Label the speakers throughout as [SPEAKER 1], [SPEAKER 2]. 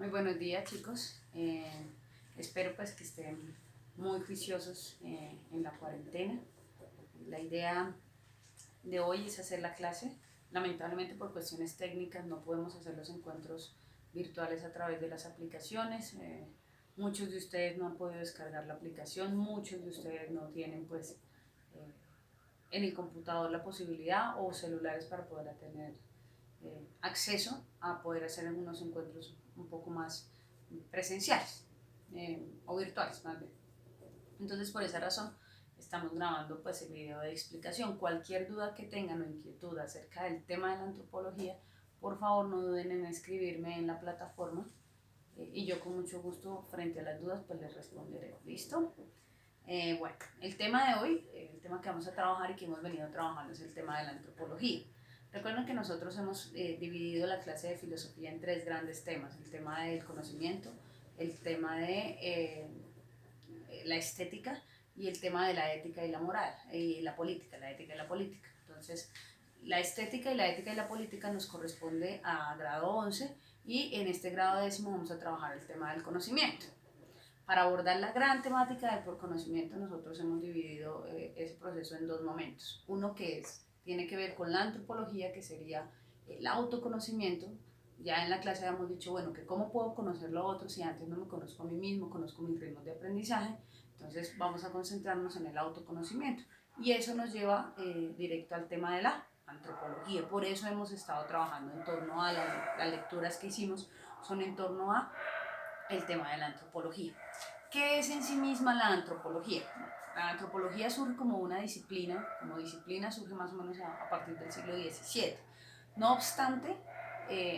[SPEAKER 1] Muy buenos días, chicos. Espero pues que estén muy juiciosos en la cuarentena. La idea de hoy es hacer la clase. Lamentablemente por cuestiones técnicas no podemos hacer los encuentros virtuales a través de las aplicaciones. Muchos de ustedes no han podido descargar la aplicación, muchos de ustedes no tienen pues eh, en el computador la posibilidad o celulares para poder tener acceso a poder hacer algunos encuentros un poco más presenciales o virtuales más bien. Entonces por esa razón estamos grabando pues el video de explicación. Cualquier duda que tengan o inquietud acerca del tema de la antropología, por favor no duden en escribirme en la plataforma y yo con mucho gusto frente a las dudas pues les responderé. ¿Listo? Bueno, el tema de hoy, el tema que vamos a trabajar y que hemos venido trabajando es el tema de la antropología. Recuerden que nosotros hemos dividido la clase de filosofía en tres grandes temas: el tema del conocimiento, el tema de la estética y el tema de la ética y la moral, y la política, la ética y la política. Entonces, la estética y la ética y la política nos corresponde a grado 11 y en este grado décimo vamos a trabajar el tema del conocimiento. Para abordar la gran temática del conocimiento, nosotros hemos dividido ese proceso en dos momentos. Uno que tiene que ver con la antropología, que sería el autoconocimiento. Ya en la clase habíamos dicho, bueno, que cómo puedo conocer lo otro si antes no me conozco a mí mismo, conozco mis ritmos de aprendizaje. Entonces vamos a concentrarnos en el autoconocimiento. Y eso nos lleva directo al tema de la antropología. Por eso hemos estado trabajando en torno a las lecturas que hicimos, son en torno a el tema de la antropología. ¿Qué es en sí misma la antropología? La antropología surge como una disciplina, como disciplina surge más o menos a partir del siglo XVII. No obstante,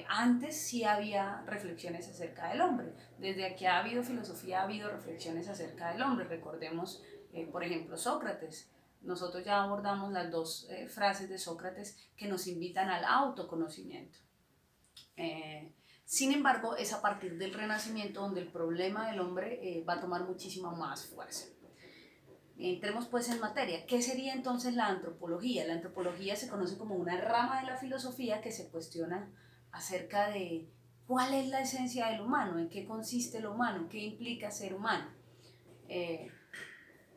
[SPEAKER 1] antes sí había reflexiones acerca del hombre. Desde que ha habido filosofía ha habido reflexiones acerca del hombre. Recordemos, por ejemplo, Sócrates. Nosotros ya abordamos las dos frases de Sócrates que nos invitan al autoconocimiento. Eh, Sin embargo, es a partir del Renacimiento donde el problema del hombre va a tomar muchísima más fuerza. Entremos pues en materia. ¿Qué sería entonces la antropología? La antropología se conoce como una rama de la filosofía que se cuestiona acerca de cuál es la esencia del humano, en qué consiste el humano, qué implica ser humano. Eh,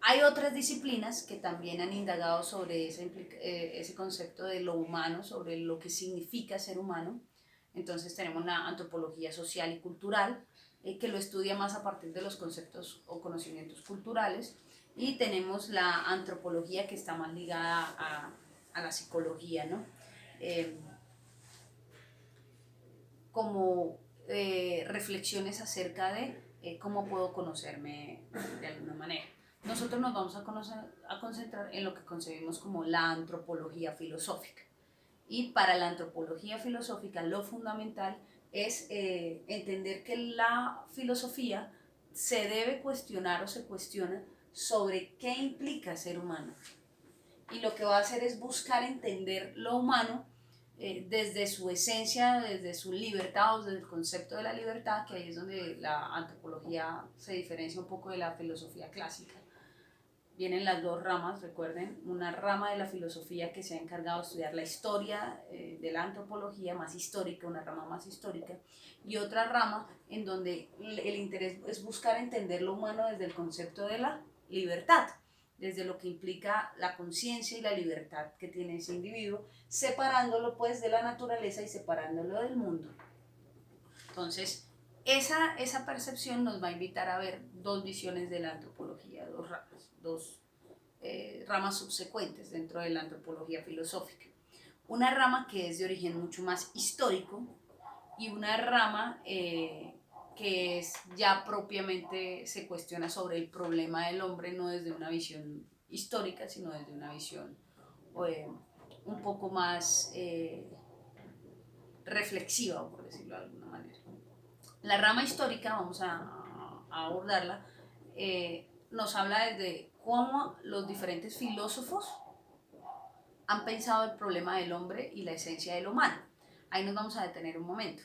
[SPEAKER 1] Hay otras disciplinas que también han indagado sobre ese concepto de lo humano, sobre lo que significa ser humano. Entonces tenemos la antropología social y cultural, que lo estudia más a partir de los conceptos o conocimientos culturales. Y tenemos la antropología que está más ligada a la psicología, ¿no? Eh, Como reflexiones acerca de cómo puedo conocerme de alguna manera. Nosotros nos vamos a concentrar en lo que concebimos como la antropología filosófica. Y para la antropología filosófica lo fundamental es entender que la filosofía se debe cuestionar o se cuestiona sobre qué implica ser humano. Y lo que va a hacer es buscar entender lo humano desde su esencia, desde su libertad o desde el concepto de la libertad, que ahí es donde la antropología se diferencia un poco de la filosofía clásica. Vienen las dos ramas, recuerden, una rama de la filosofía que se ha encargado de estudiar la historia de la antropología más histórica, una rama más histórica, y otra rama en donde el interés es buscar entender lo humano desde el concepto de la libertad, desde lo que implica la conciencia y la libertad que tiene ese individuo, separándolo pues de la naturaleza y separándolo del mundo. Entonces, esa percepción nos va a invitar a ver dos visiones de la antropología, dos ramas subsecuentes dentro de la antropología filosófica. Una rama que es de origen mucho más histórico y una rama que es ya propiamente se cuestiona sobre el problema del hombre no desde una visión histórica, sino desde una visión eh, un poco más reflexiva, por decirlo de alguna manera. La rama histórica, vamos a abordarla, nos habla desde cómo los diferentes filósofos han pensado el problema del hombre y la esencia del humano. Ahí nos vamos a detener un momento.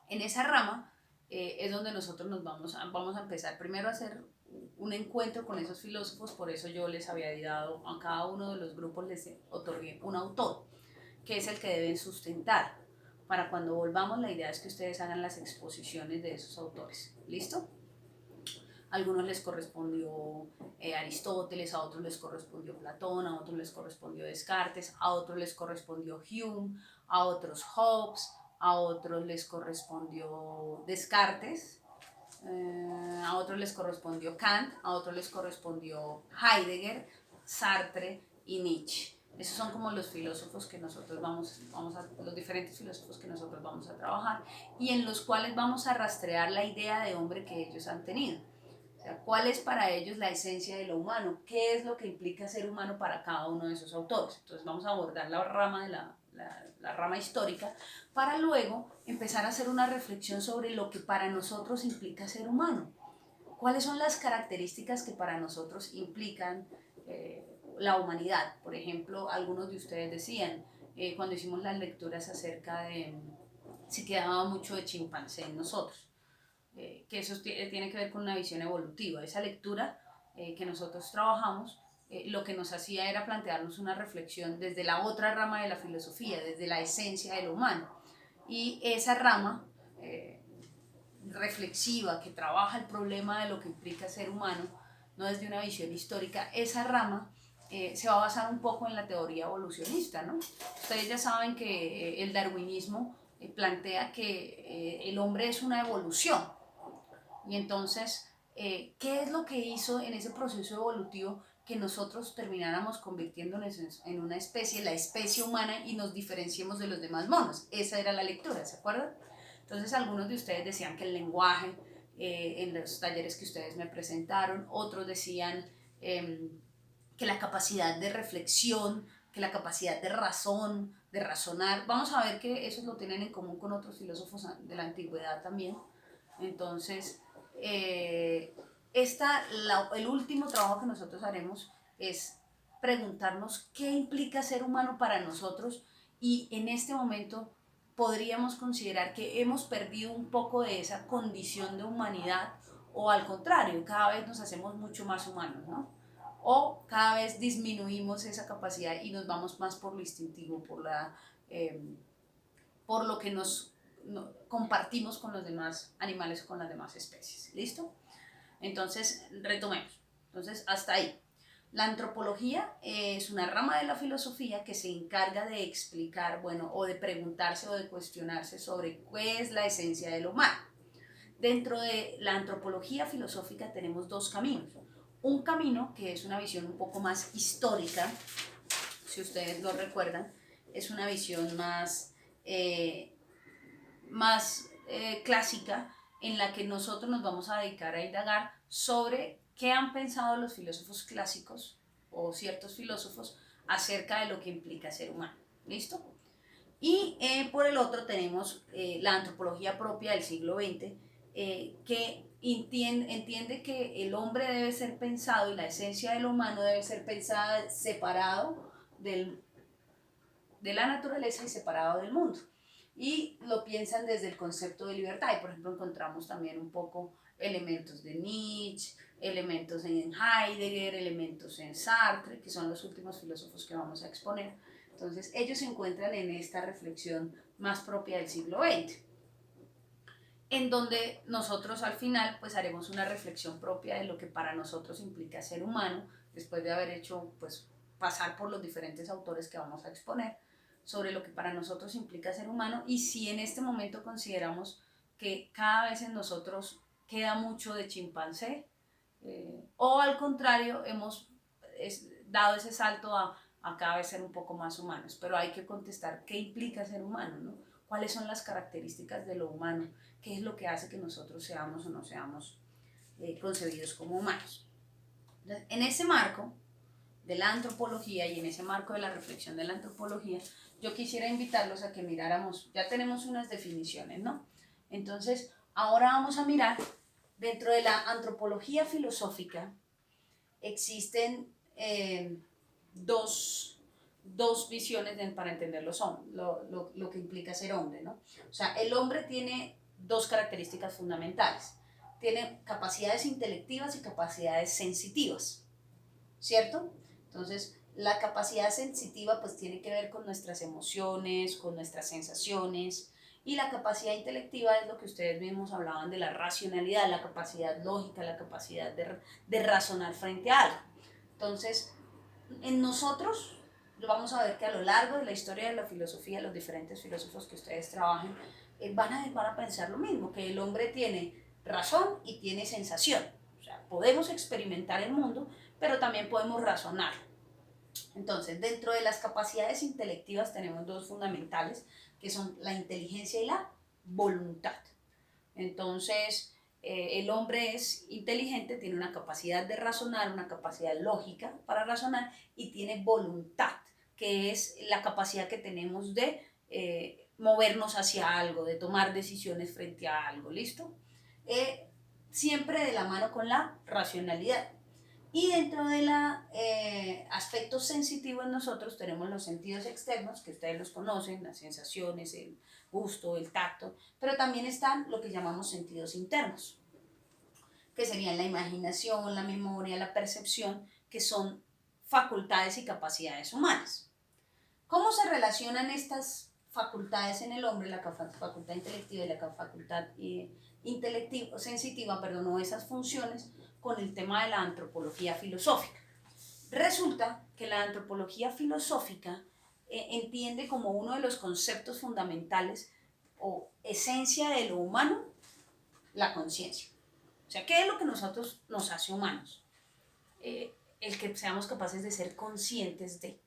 [SPEAKER 1] En esa rama es donde nosotros vamos a empezar primero a hacer un encuentro con esos filósofos, por eso yo les había dado a cada uno de los grupos, les otorgué un autor, que es el que deben sustentar. Para cuando volvamos, la idea es que ustedes hagan las exposiciones de esos autores. ¿Listo? A algunos les correspondió Aristóteles, a otros les correspondió Platón, a otros les correspondió Descartes, a otros les correspondió Hume, a otros Hobbes, a otros les correspondió Descartes, a otros les correspondió Kant, a otros les correspondió Heidegger, Sartre y Nietzsche. Esos son como los filósofos que nosotros los diferentes filósofos que nosotros vamos a trabajar y en los cuales vamos a rastrear la idea de hombre que ellos han tenido. O sea, ¿cuál es para ellos la esencia de lo humano? ¿Qué es lo que implica ser humano para cada uno de esos autores? Entonces vamos a abordar la rama de la rama histórica para luego empezar a hacer una reflexión sobre lo que para nosotros implica ser humano. ¿Cuáles son las características que para nosotros implican la humanidad? Por ejemplo, algunos de ustedes decían, cuando hicimos las lecturas acerca de si quedaba mucho de chimpancé en nosotros, que eso tiene que ver con una visión evolutiva. Esa lectura que nosotros trabajamos, lo que nos hacía era plantearnos una reflexión desde la otra rama de la filosofía, desde la esencia de lo humano. Y esa rama reflexiva que trabaja el problema de lo que implica ser humano, no desde una visión histórica, esa rama se va a basar un poco en la teoría evolucionista, ¿no? Ustedes ya saben que el darwinismo plantea que el hombre es una evolución. Y entonces, ¿qué es lo que hizo en ese proceso evolutivo que nosotros termináramos convirtiéndonos en una especie, la especie humana, y nos diferenciemos de los demás monos? Esa era la lectura, ¿se acuerdan? Entonces, algunos de ustedes decían que el lenguaje, en los talleres que ustedes me presentaron, otros decían que la capacidad de reflexión, que la capacidad de razón, de razonar. Vamos a ver que eso lo tienen en común con otros filósofos de la antigüedad también. Entonces, el último trabajo que nosotros haremos es preguntarnos qué implica ser humano para nosotros, y en este momento podríamos considerar que hemos perdido un poco de esa condición de humanidad, o al contrario, cada vez nos hacemos mucho más humanos, ¿no? O cada vez disminuimos esa capacidad y nos vamos más por lo instintivo, eh, por lo que compartimos con los demás animales o con las demás especies. ¿Listo? Entonces, retomemos. Entonces, hasta ahí. La antropología es una rama de la filosofía que se encarga de explicar, bueno, o de preguntarse o de cuestionarse sobre qué es la esencia del humano. Dentro de la antropología filosófica tenemos dos caminos. Un camino que es una visión un poco más histórica, si ustedes lo recuerdan, es una visión más clásica, en la que nosotros nos vamos a dedicar a indagar sobre qué han pensado los filósofos clásicos o ciertos filósofos acerca de lo que implica ser humano. ¿Listo? Y por el otro tenemos la antropología propia del siglo XX, que entiende que el hombre debe ser pensado y la esencia del humano debe ser pensada separado de la naturaleza y separado del mundo. Y lo piensan desde el concepto de libertad. Y por ejemplo encontramos también un poco elementos de Nietzsche, elementos en Heidegger, elementos en Sartre, que son los últimos filósofos que vamos a exponer. Entonces ellos se encuentran en esta reflexión más propia del siglo XX, en donde nosotros al final pues haremos una reflexión propia de lo que para nosotros implica ser humano, después de haber hecho pues pasar por los diferentes autores que vamos a exponer, sobre lo que para nosotros implica ser humano, y si en este momento consideramos que cada vez en nosotros queda mucho de chimpancé, o al contrario hemos dado ese salto a cada vez ser un poco más humanos. Pero hay que contestar qué implica ser humano, ¿no? ¿Cuáles son las características de lo humano? ¿Qué es lo que hace que nosotros seamos o no seamos concebidos como humanos? Entonces, en ese marco de la antropología y en ese marco de la reflexión de la antropología, yo quisiera invitarlos a que miráramos, ya tenemos unas definiciones, ¿no? Entonces, ahora vamos a mirar, dentro de la antropología filosófica, existen dos visiones para entender lo que implica ser hombre, ¿no? O sea, el hombre tiene dos características fundamentales. Tiene capacidades intelectivas y capacidades sensitivas, ¿cierto? Entonces, la capacidad sensitiva pues tiene que ver con nuestras emociones, con nuestras sensaciones, Y la capacidad intelectiva es lo que ustedes mismos hablaban de la racionalidad, la capacidad lógica, la capacidad de razonar frente a algo. Entonces, en nosotros vamos a ver que a lo largo de la historia de la filosofía, los diferentes filósofos que ustedes trabajen, van a pensar lo mismo, que el hombre tiene razón y tiene sensación. O sea, podemos experimentar el mundo, pero también podemos razonar. Entonces, dentro de las capacidades intelectivas tenemos dos fundamentales, que son la inteligencia y la voluntad. Entonces, el hombre es inteligente, tiene una capacidad de razonar, una capacidad lógica para razonar y tiene voluntad, que es la capacidad que tenemos de movernos hacia algo, de tomar decisiones frente a algo, ¿listo? Siempre de la mano con la racionalidad. Y dentro del aspecto sensitivo en nosotros tenemos los sentidos externos, que ustedes los conocen, las sensaciones, el gusto, el tacto, pero también están lo que llamamos sentidos internos, que serían la imaginación, la memoria, la percepción, que son facultades y capacidades humanas. ¿Cómo se relacionan estas facultades en el hombre, la facultad intelectiva y la facultad sensitiva, o esas funciones, con el tema de la antropología filosófica? Resulta que la antropología filosófica entiende como uno de los conceptos fundamentales o esencia de lo humano la conciencia. O sea, ¿qué es lo que nosotros nos hace humanos? El que seamos capaces de ser conscientes de.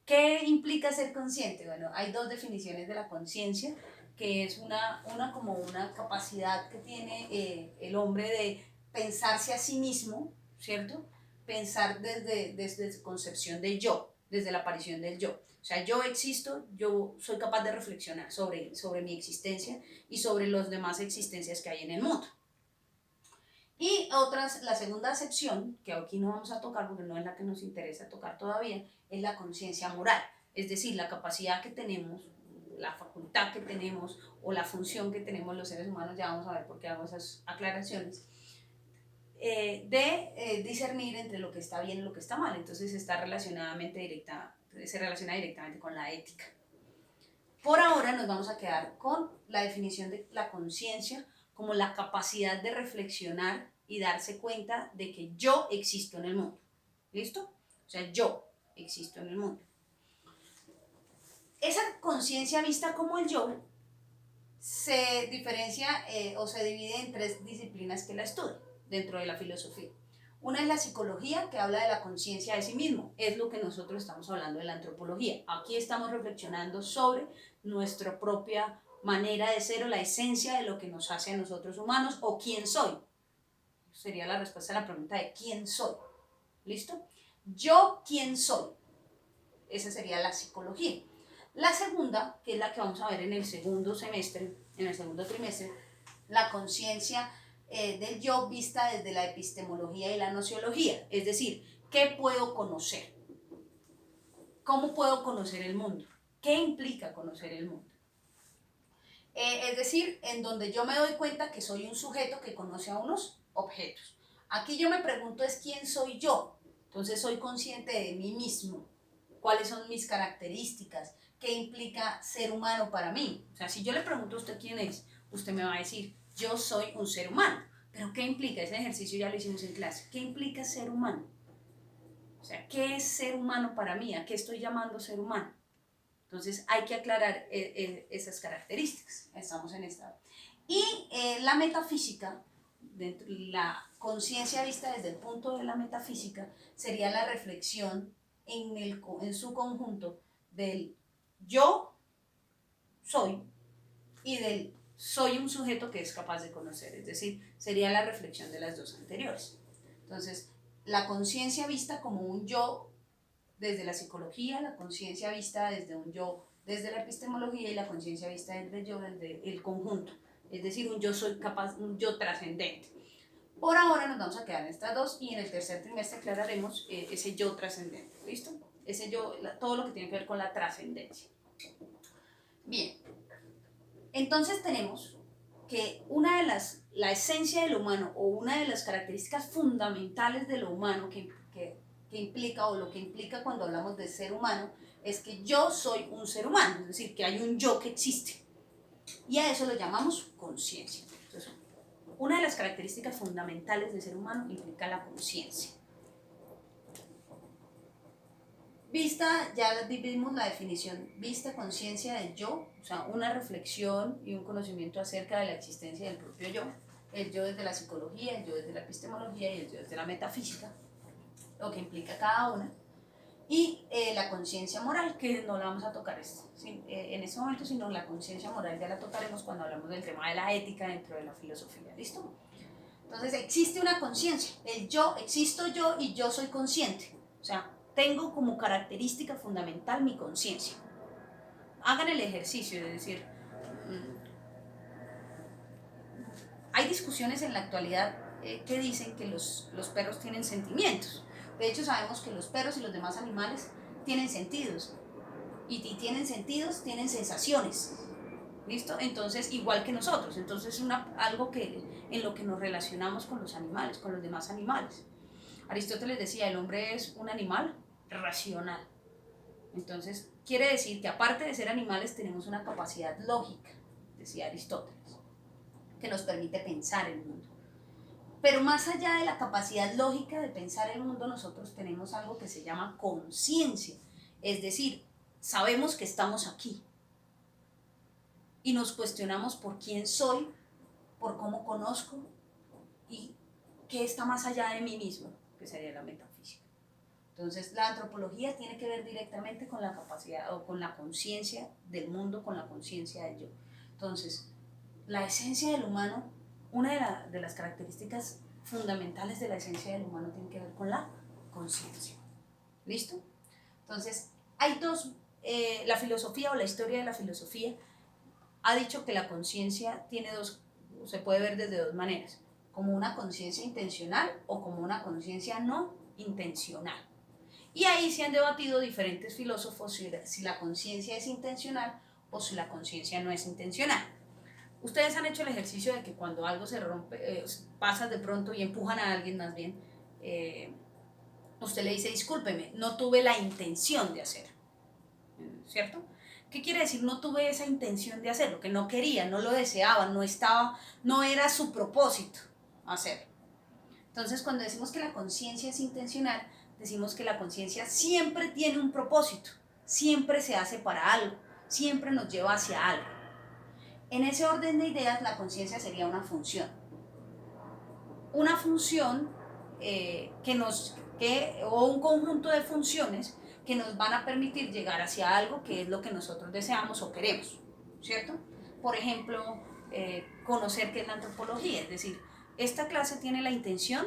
[SPEAKER 1] ¿Qué implica ser consciente? Bueno, hay dos definiciones de la conciencia, que es una como una capacidad que tiene el hombre de pensarse a sí mismo, ¿cierto? Pensar desde su concepción de yo, desde la aparición del yo. O sea, yo existo, yo soy capaz de reflexionar sobre mi existencia y sobre las demás existencias que hay en el mundo. Y la segunda acepción, que aquí no vamos a tocar porque no es la que nos interesa tocar todavía, es la conciencia moral. Es decir, la capacidad que tenemos, la facultad que tenemos o la función que tenemos los seres humanos, ya vamos a ver por qué hago esas aclaraciones, de discernir entre lo que está bien y lo que está mal. Entonces se relaciona directamente con la ética. Por ahora nos vamos a quedar con la definición de la conciencia como la capacidad de reflexionar y darse cuenta de que yo existo en el mundo. ¿Listo? O sea, yo existo en el mundo. Esa conciencia vista como el yo se diferencia o se divide en tres disciplinas que la estudian dentro de la filosofía. Una es la psicología, que habla de la conciencia de sí mismo, es lo que nosotros estamos hablando de la antropología. Aquí estamos reflexionando sobre nuestra propia manera de ser o la esencia de lo que nos hace a nosotros humanos o quién soy. Sería la respuesta a la pregunta de quién soy. ¿Listo? Yo, ¿quién soy? Esa sería la psicología. La segunda, que es la que vamos a ver en el segundo semestre, en el segundo trimestre, la conciencia del yo vista desde la epistemología y la nociología. Es decir, ¿qué puedo conocer? ¿Cómo puedo conocer el mundo? ¿Qué implica conocer el mundo? Es decir, en donde yo me doy cuenta que soy un sujeto que conoce a unos objetos. Aquí yo me pregunto es quién soy yo. Entonces soy consciente de mí mismo. ¿Cuáles son mis características? ¿Qué implica ser humano para mí? O sea, si yo le pregunto a usted quién es, usted me va a decir, yo soy un ser humano. Pero ¿qué implica? Ese ejercicio ya lo hicimos en clase. ¿Qué implica ser humano? O sea, ¿qué es ser humano para mí? ¿A qué estoy llamando ser humano? Entonces hay que aclarar esas características. Estamos en esta. Y la metafísica, la conciencia vista desde el punto de la metafísica, sería la reflexión en su conjunto del yo soy y del soy un sujeto que es capaz de conocer. Es decir, sería la reflexión de las dos anteriores. Entonces, la conciencia vista como un yo desde la psicología, la conciencia vista desde un yo, desde la epistemología, y la conciencia vista desde el yo, desde el conjunto. Es decir, un yo soy capaz, un yo trascendente. Por ahora nos vamos a quedar en estas dos y en el tercer trimestre aclararemos ese yo trascendente. ¿Listo? Ese yo, todo lo que tiene que ver con la trascendencia. Bien. Entonces tenemos que la esencia de lo humano o una de las características fundamentales de lo humano que implica o lo que implica cuando hablamos de ser humano es que yo soy un ser humano, es decir, que hay un yo que existe. Y a eso lo llamamos conciencia. Entonces, una de las características fundamentales del ser humano implica la conciencia. Vista, ya vimos la definición, vista, conciencia del yo, o sea, una reflexión y un conocimiento acerca de la existencia del propio yo, el yo desde la psicología, el yo desde la epistemología y el yo desde la metafísica, lo que implica cada una, y la conciencia moral, que no la vamos a tocar en este momento, sino la conciencia moral ya la tocaremos cuando hablamos del tema de la ética dentro de la filosofía, ¿listo? Entonces existe una conciencia, el yo, existo yo y yo soy consciente, o sea, tengo como característica fundamental mi conciencia. Hagan el ejercicio de decir, hay discusiones en la actualidad que dicen que los perros tienen sentimientos. De hecho, sabemos que los perros y los demás animales tienen sentidos. Y tienen sentidos, tienen sensaciones. ¿Listo? Entonces, igual que nosotros. Entonces, es algo en lo que nos relacionamos con los animales, con los demás animales. Aristóteles decía, el hombre es un animal racional. Entonces, quiere decir que aparte de ser animales, tenemos una capacidad lógica, decía Aristóteles, que nos permite pensar el mundo. Pero más allá de la capacidad lógica de pensar el mundo, nosotros tenemos algo que se llama conciencia. Es decir, sabemos que estamos aquí. Y nos cuestionamos por quién soy, por cómo conozco y qué está más allá de mí mismo, que sería la metafísica. Entonces, la antropología tiene que ver directamente con la capacidad o con la conciencia del mundo, con la conciencia del yo. Entonces, la esencia del humano, una de las características fundamentales de la esencia del humano tiene que ver con la conciencia. ¿Listo? Entonces, hay la filosofía o la historia de la filosofía ha dicho que la conciencia se puede ver desde dos maneras, como una conciencia intencional o como una conciencia no intencional. Y ahí se han debatido diferentes filósofos si la conciencia es intencional o si la conciencia no es intencional. Ustedes han hecho el ejercicio de que cuando algo se rompe, pasas de pronto y empujan a alguien más bien, usted le dice, discúlpeme, no tuve la intención de hacer, ¿cierto? ¿Qué quiere decir? No tuve esa intención de hacerlo, que no quería, no lo deseaba, no era su propósito hacerlo. Entonces, cuando decimos que la conciencia es intencional, decimos que la conciencia siempre tiene un propósito, siempre se hace para algo, siempre nos lleva hacia algo. En ese orden de ideas, la conciencia sería una función. Una función o un conjunto de funciones que nos van a permitir llegar hacia algo que es lo que nosotros deseamos o queremos, ¿cierto? Por ejemplo, conocer qué es la antropología, es decir, esta clase tiene la intención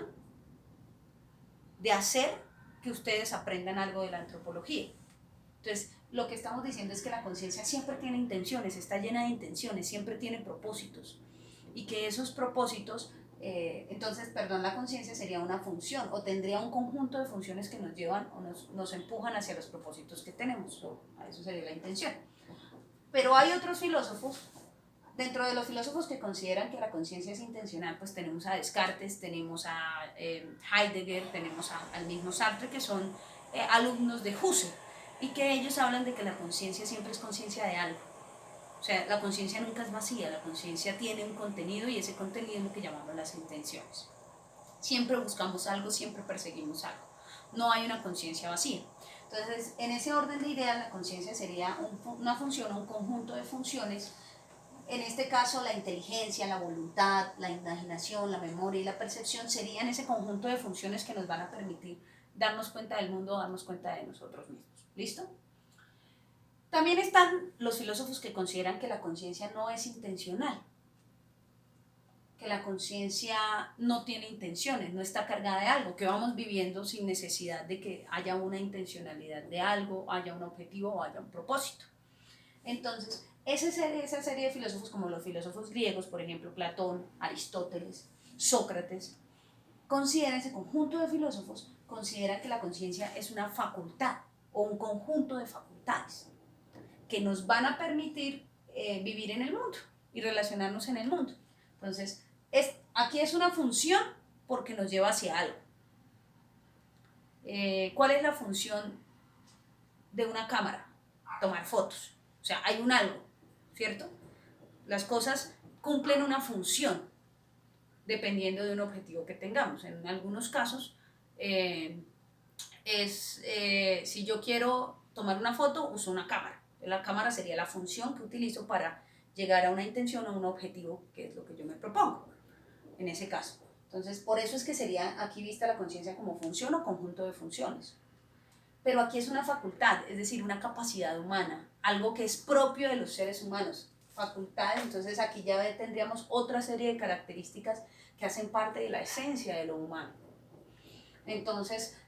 [SPEAKER 1] de hacer que ustedes aprendan algo de la antropología. Entonces, lo que estamos diciendo es que la conciencia siempre tiene intenciones, está llena de intenciones, siempre tiene propósitos. Y que esos propósitos, la conciencia sería una función o tendría un conjunto de funciones que nos llevan o nos empujan hacia los propósitos que tenemos. Eso sería la intención. Pero hay otros filósofos. Dentro de los filósofos que consideran que la conciencia es intencional, pues tenemos a Descartes, tenemos a Heidegger, tenemos al mismo Sartre, que son alumnos de Husserl, y que ellos hablan de que la conciencia siempre es conciencia de algo. O sea, la conciencia nunca es vacía, la conciencia tiene un contenido y ese contenido es lo que llamamos las intenciones. Siempre buscamos algo, siempre perseguimos algo. No hay una conciencia vacía. Entonces, en ese orden de ideas, la conciencia sería una función o un conjunto de funciones. En este caso, la inteligencia, la voluntad, la imaginación, la memoria y la percepción serían ese conjunto de funciones que nos van a permitir darnos cuenta del mundo, darnos cuenta de nosotros mismos. ¿Listo? También están los filósofos que consideran que la conciencia no es intencional, que la conciencia no tiene intenciones, no está cargada de algo, que vamos viviendo sin necesidad de que haya una intencionalidad de algo, haya un objetivo o haya un propósito. Entonces, esa serie de filósofos, como los filósofos griegos, por ejemplo, Platón, Aristóteles, Sócrates, consideran ese conjunto de filósofos, consideran que la conciencia es una facultad o un conjunto de facultades que nos van a permitir vivir en el mundo y relacionarnos en el mundo. Entonces, aquí es una función porque nos lleva hacia algo. ¿Cuál es la función de una cámara? Tomar fotos. O sea, hay un algo, ¿cierto? Las cosas cumplen una función dependiendo de un objetivo que tengamos. En algunos casos, si yo quiero tomar una foto, uso una cámara. La cámara sería la función que utilizo para llegar a una intención o a un objetivo, que es lo que yo me propongo en ese caso. Entonces, por eso es que sería aquí vista la conciencia como función o conjunto de funciones. Pero aquí es una facultad, es decir, una capacidad humana, algo que es propio de los seres humanos. Facultad, entonces aquí ya tendríamos otra serie de características que hacen parte de la esencia de lo humano. Entonces,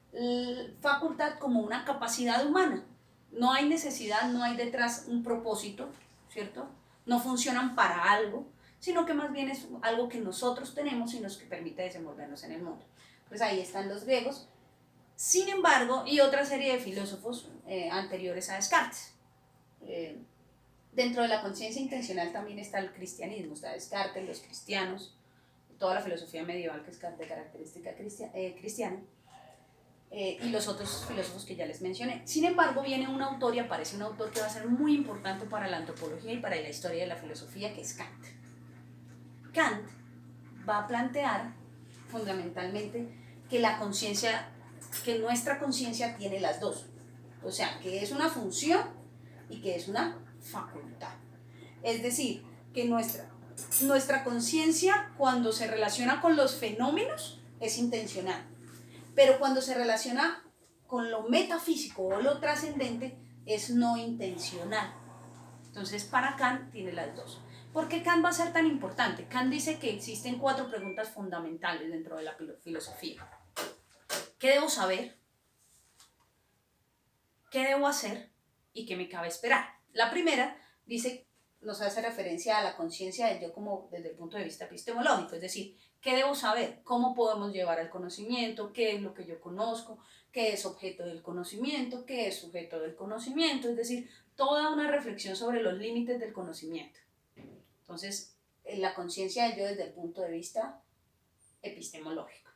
[SPEAKER 1] facultad como una capacidad humana. No hay necesidad, no hay detrás un propósito, ¿cierto? No funcionan para algo, sino que más bien es algo que nosotros tenemos y nos permite desenvolvernos en el mundo. Pues ahí están los griegos. Sin embargo, y otra serie de filósofos anteriores a Descartes. Dentro de la conciencia intencional también está el cristianismo, está Descartes, los cristianos, toda la filosofía medieval que es de característica cristiana, y los otros filósofos que ya les mencioné. Sin embargo, viene un autor y aparece un autor que va a ser muy importante para la antropología y para la historia de la filosofía, que es Kant. Kant va a plantear fundamentalmente que la conciencia, que nuestra conciencia tiene las dos, o sea, que es una función y que es una facultad. Es decir, que nuestra conciencia, cuando se relaciona con los fenómenos, es intencional, pero cuando se relaciona con lo metafísico o lo trascendente, es no intencional. Entonces, para Kant tiene las dos. ¿Por qué Kant va a ser tan importante? Kant dice que existen 4 preguntas fundamentales dentro de la filosofía. ¿Qué debo saber? ¿Qué debo hacer? ¿Y qué me cabe esperar? La primera nos hace referencia a la conciencia del yo como desde el punto de vista epistemológico, es decir, ¿qué debo saber? ¿Cómo podemos llevar al conocimiento? ¿Qué es lo que yo conozco? ¿Qué es objeto del conocimiento? ¿Qué es sujeto del conocimiento? Es decir, toda una reflexión sobre los límites del conocimiento. Entonces, la conciencia del yo desde el punto de vista epistemológico.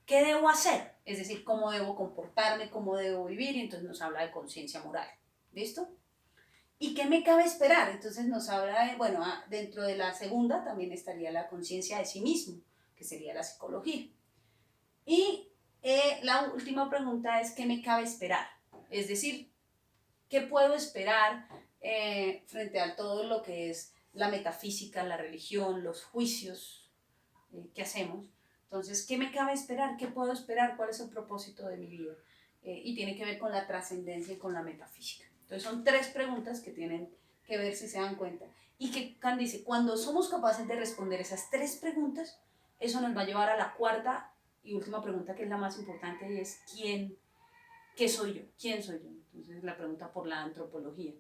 [SPEAKER 1] ¿Qué debo hacer? Es decir, cómo debo comportarme, cómo debo vivir, y entonces nos habla de conciencia moral. ¿Listo? ¿Y qué me cabe esperar? Entonces nos habla de, bueno, dentro de la segunda también estaría la conciencia de sí mismo, que sería la psicología. Y la última pregunta es, ¿qué me cabe esperar? Es decir, ¿qué puedo esperar frente a todo lo que es la metafísica, la religión, los juicios que hacemos? Entonces, ¿qué me cabe esperar? ¿Qué puedo esperar? ¿Cuál es el propósito de mi vida? Y tiene que ver con la trascendencia y con la metafísica. Entonces, son 3 preguntas que tienen que ver, si se dan cuenta. Y que Kant dice, cuando somos capaces de responder esas 3 preguntas, eso nos va a llevar a la cuarta y última pregunta, que es la más importante, y es ¿qué soy yo? ¿Quién soy yo? Entonces, la pregunta por la antropología.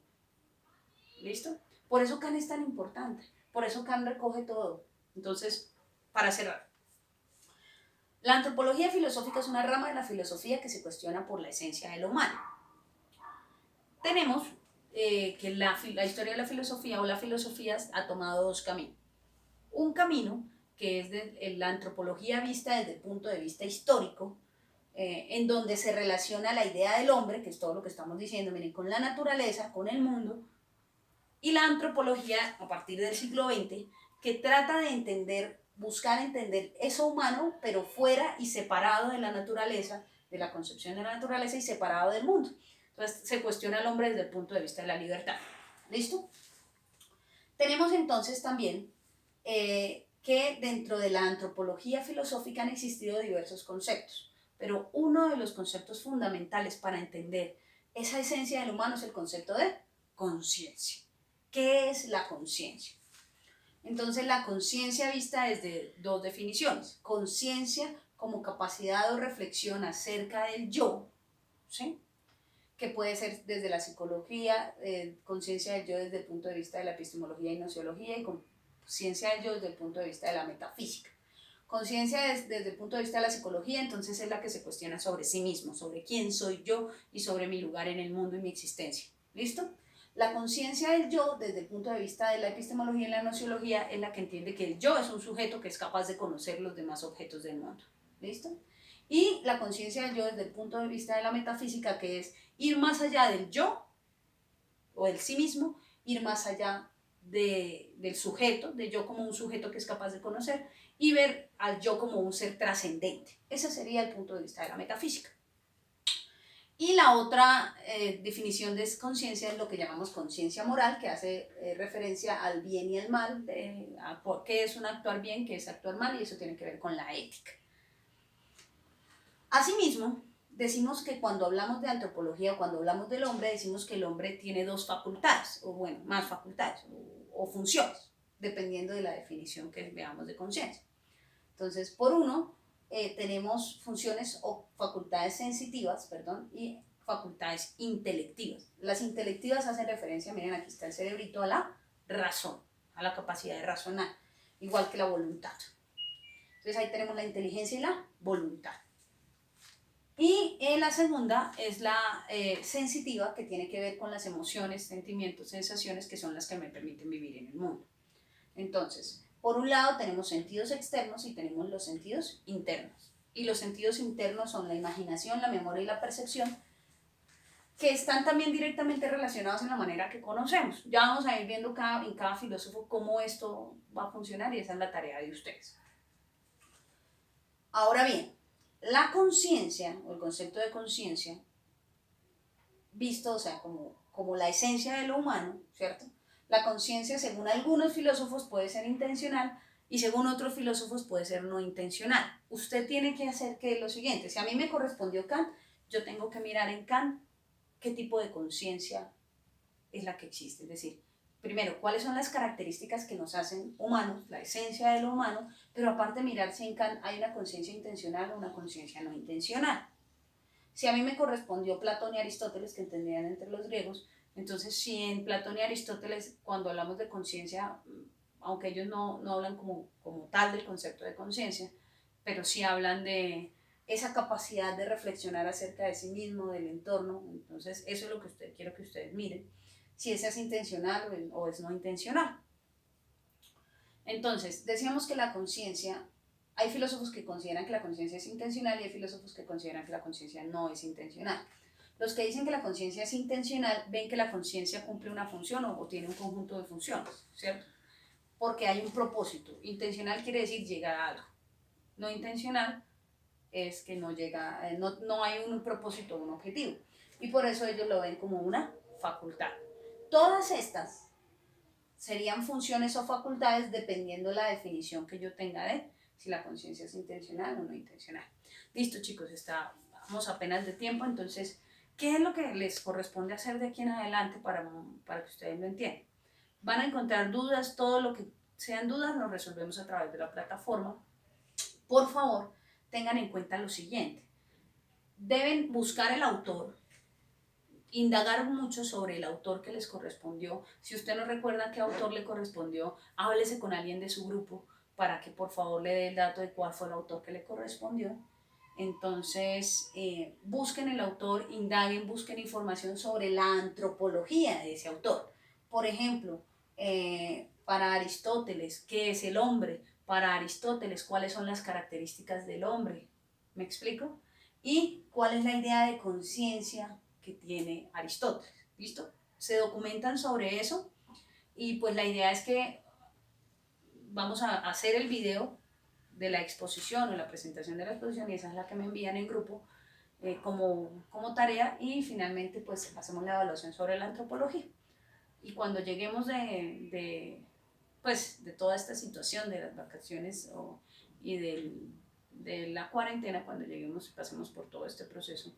[SPEAKER 1] ¿Listo? Por eso Kant es tan importante. Por eso Kant recoge todo. Entonces, para cerrar, la antropología filosófica es una rama de la filosofía que se cuestiona por la esencia de lo humano. Tenemos que la historia de la filosofía o la filosofía ha tomado 2 caminos. Un camino que es de la antropología vista desde el punto de vista histórico, en donde se relaciona la idea del hombre, que es todo lo que estamos diciendo, miren, con la naturaleza, con el mundo, y la antropología a partir del siglo XX, que trata de buscar entender eso humano, pero fuera y separado de la naturaleza, de la concepción de la naturaleza y separado del mundo. Entonces se cuestiona al hombre desde el punto de vista de la libertad. ¿Listo? Tenemos entonces también que dentro de la antropología filosófica han existido diversos conceptos, pero uno de los conceptos fundamentales para entender esa esencia del humano es el concepto de conciencia. ¿Qué es la conciencia? Entonces, la conciencia vista desde 2 definiciones. Conciencia como capacidad o reflexión acerca del yo, ¿sí? Que puede ser desde la psicología, conciencia del yo desde el punto de vista de la epistemología y nociología, y conciencia del yo desde el punto de vista de la metafísica. Conciencia desde el punto de vista de la psicología, entonces es la que se cuestiona sobre sí mismo, sobre quién soy yo y sobre mi lugar en el mundo y mi existencia. ¿Listo? La conciencia del yo, desde el punto de vista de la epistemología y la nociología, es la que entiende que el yo es un sujeto que es capaz de conocer los demás objetos del mundo. ¿Listo? Y la conciencia del yo, desde el punto de vista de la metafísica, que es ir más allá del yo o del sí mismo, ir más allá del sujeto, de yo como un sujeto que es capaz de conocer, y ver al yo como un ser trascendente. Ese sería el punto de vista de la metafísica. Y la otra definición de conciencia es lo que llamamos conciencia moral, que hace referencia al bien y al mal, a por qué es un actuar bien, qué es actuar mal, y eso tiene que ver con la ética. Asimismo, decimos que cuando hablamos de antropología o cuando hablamos del hombre, decimos que el hombre tiene dos facultades, o bueno, más facultades o funciones, dependiendo de la definición que veamos de conciencia. Entonces, por uno, tenemos funciones o facultades sensitivas, perdón, y facultades intelectivas. Las intelectivas hacen referencia, miren, aquí está el cerebrito, a la razón, a la capacidad de razonar, igual que la voluntad. Entonces ahí tenemos la inteligencia y la voluntad. Y la segunda es la sensitiva, que tiene que ver con las emociones, sentimientos, sensaciones, que son las que me permiten vivir en el mundo. Entonces, por un lado tenemos sentidos externos y tenemos los sentidos internos. Y los sentidos internos son la imaginación, la memoria y la percepción, que están también directamente relacionados en la manera que conocemos. Ya vamos a ir viendo en cada filósofo cómo esto va a funcionar, y esa es la tarea de ustedes. Ahora bien, la conciencia, o el concepto de conciencia, visto, o sea, como la esencia de lo humano, ¿cierto? La conciencia, según algunos filósofos, puede ser intencional y según otros filósofos puede ser no intencional. Usted tiene que hacer que lo siguiente: si a mí me correspondió Kant, yo tengo que mirar en Kant qué tipo de conciencia es la que existe. Es decir, primero, cuáles son las características que nos hacen humanos, la esencia de lo humano, pero aparte mirar si en Kant hay una conciencia intencional o una conciencia no intencional. Si a mí me correspondió Platón y Aristóteles, que entendían entre los griegos, entonces si en Platón y Aristóteles, cuando hablamos de conciencia, aunque ellos no hablan como tal del concepto de conciencia, pero sí hablan de esa capacidad de reflexionar acerca de sí mismo, del entorno. Entonces eso es lo que quiero que ustedes miren, si esa es intencional o es no intencional. Entonces, decíamos que la conciencia, hay filósofos que consideran que la conciencia es intencional y hay filósofos que consideran que la conciencia no es intencional. Los que dicen que la conciencia es intencional ven que la conciencia cumple una función o tiene un conjunto de funciones, ¿cierto? Porque hay un propósito. Intencional quiere decir llegar a algo. No intencional es que no llega, no hay un propósito o un objetivo. Y por eso ellos lo ven como una facultad. Todas estas serían funciones o facultades dependiendo de la definición que yo tenga de si la conciencia es intencional o no intencional. Listo, chicos, estamos apenas de tiempo, entonces, ¿qué es lo que les corresponde hacer de aquí en adelante para que ustedes lo entiendan? Van a encontrar dudas, todo lo que sean dudas lo resolvemos a través de la plataforma. Por favor, tengan en cuenta lo siguiente: deben buscar el autor, indagar mucho sobre el autor que les correspondió. Si usted no recuerda qué autor le correspondió, háblese con alguien de su grupo para que por favor le dé el dato de cuál fue el autor que le correspondió. Entonces, busquen el autor, indaguen, busquen información sobre la antropología de ese autor. Por ejemplo, para Aristóteles, ¿qué es el hombre? Para Aristóteles, ¿cuáles son las características del hombre? ¿Me explico? ¿Y cuál es la idea de conciencia que tiene Aristóteles? ¿Listo? Se documentan sobre eso, y pues la idea es que vamos a hacer el video de la exposición o la presentación de la exposición, y esa es la que me envían en grupo como tarea, y finalmente pues hacemos la evaluación sobre la antropología. Y cuando lleguemos de toda esta situación de las vacaciones y de la cuarentena, cuando lleguemos y pasemos por todo este proceso,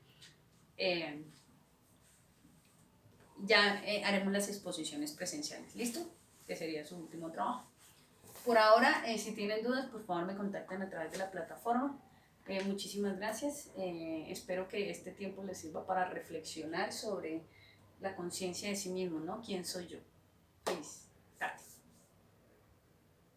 [SPEAKER 1] ya haremos las exposiciones presenciales. ¿Listo? Que sería su último trabajo. Por ahora, si tienen dudas, por favor me contactan a través de la plataforma. Muchísimas gracias. Espero que este tiempo les sirva para reflexionar sobre la conciencia de sí mismo, ¿no? ¿Quién soy yo? Feliz tarde.